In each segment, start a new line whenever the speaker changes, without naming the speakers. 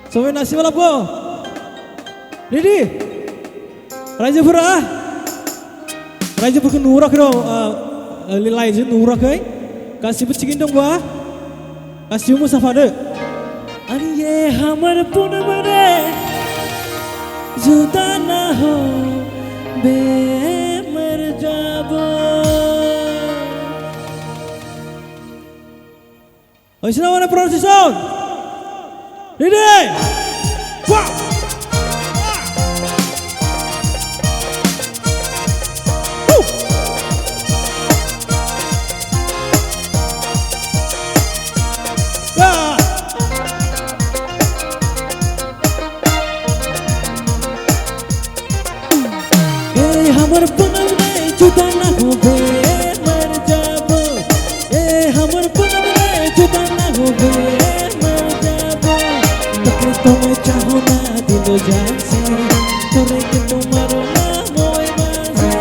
Sampai nasi malam ko. Ready? Raja nurak dong, lilai je nurak kai. Kasih bercikin dong ba? Kasih musafah deh. Ani ye hamar punam re, juda na ho, bemer jabo. Oh, sini mana produksi sound? Ready? Wah! हमर पूनम रे जुदा ना हो बे मर जाबो हमर पूनम रे जुदा ना हो बे मर जाबो तोके तुम्हें चाहो ना दिलो जान से तोरे के तुम्हारो ना मोय बाजे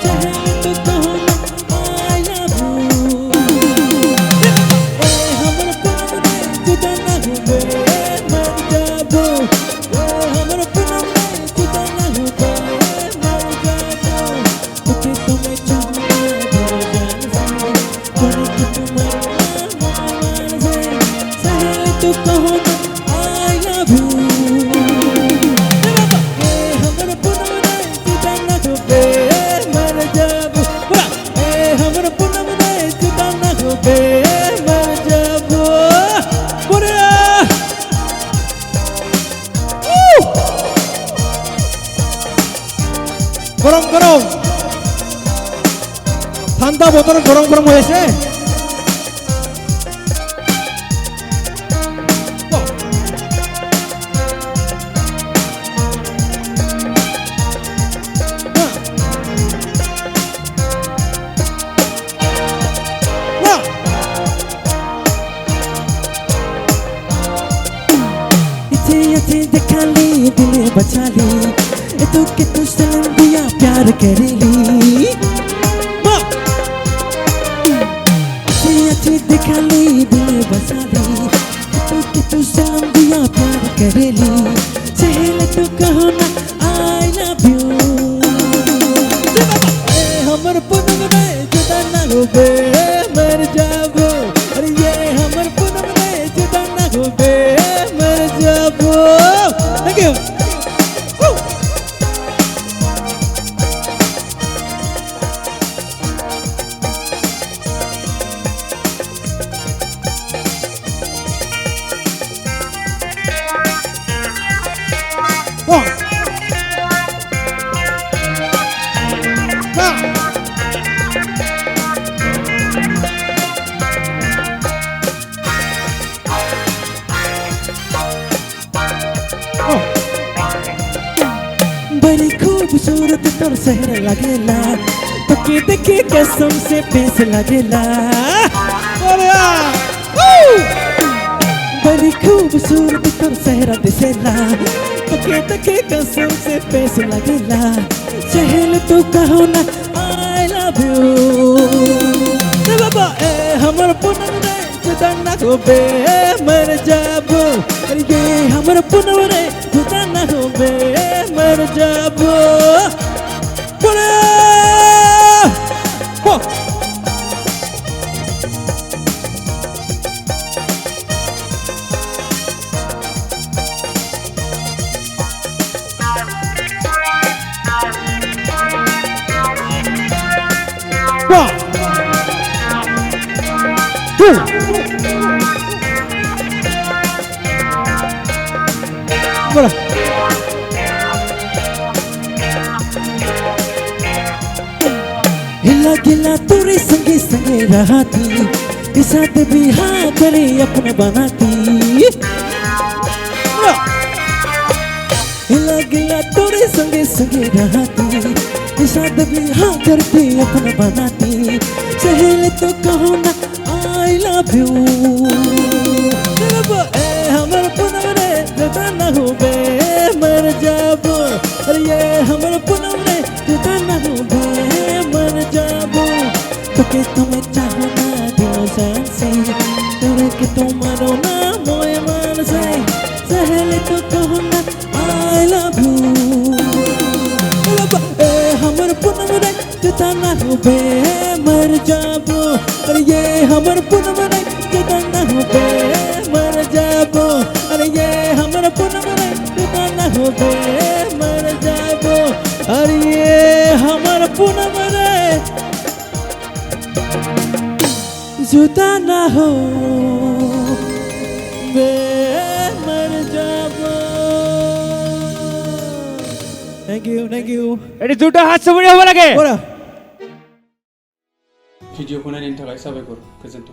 चाहे तो कहो ना I love you हमर पूनम रे जुदा ना हो बे मर जाबो हमर पूनम रे जुदा ना हो बे গরম ঠান্ডা বোতল গরম হয়েছে इथे देखा ली दिल बचा ली तू के तू सनम दिया प्यार करेली अच्छी दिखा ली दिल बसा ली तू के तू सनम दिया प्यार करेली सहेल तो कहो ना I love you हमर पूनम रे जुदा ना हो बे मर जाबो अरे ये हमर पूनम रे जुदा ना हो बे मर जाबो थैंक यू बड़ी खूबसूरत तोर शहर लगेला तोके देखे कसम से पैस लगेला बड़ी खूबसूरत तोर शहर दिसेला तोके देखे कसम से पैस लगेला सहेल तू कहो ना I love you बाबा हमर पूनम रे जुदा ना हो बे मर जाबो ये हमर पूनम रे जुदा ना हो बे मर जाबो बोले बोला हिला गिला तोरे संगे संगे रहती साथ भी हाँ करे अपना बनाती हिला गिला तोरे संगे संगे रहती साथ भी हाँ करके अपना बनाती सहेल तो कहो ना I love you हमर पूनम रे जुदा ना हो बे मर जाबो अरे ये हमर पूनम रे जुदा ना हो बे मर जाबो तोके तुम्हें चाहो ना दिल जान से तोरे के तुम्हारो ना मोय मान से सहेल तो कहो ना I love you ए हमर पूनम रे जुदा ना होबे मर जाबो अरे ये हमर पूनम रे जुदा ना होबे मर जाबो अरे ये हमर पूनम रे जुदा ना होबे मर जाबो अरे ये हमर पूनम रे जुदा ना हो बे मर जाबो थैंक यू
এটি দুটো হাত সবুজ হবে লাগে
ওরা
ভিডিও ফোনের ইন থাকায় সাবাইকর প্রেজেন্ট